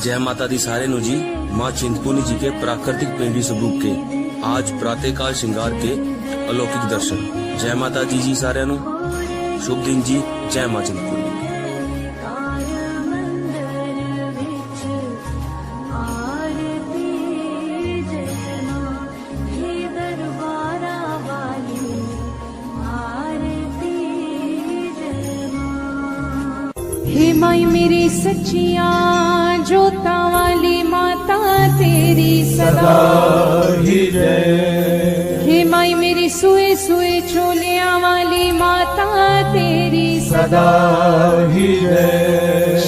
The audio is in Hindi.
जय माता दी सारे नु जी। माँ चिंतपूर्णी जी के प्राकृतिक पेंडी स्वरूप के आज प्रातःकाल श्रृंगार के अलौकिक दर्शन। जय माता दी जी सारे नु शुभ दिन जी। जय माँ चिंतपूर्णी। हे माई मेरी सच्चिया जोता वाली माता तेरी सदा ही जय। हे माई मेरी सुए सुए चोलिया वाली माता तेरी सदा ही जय।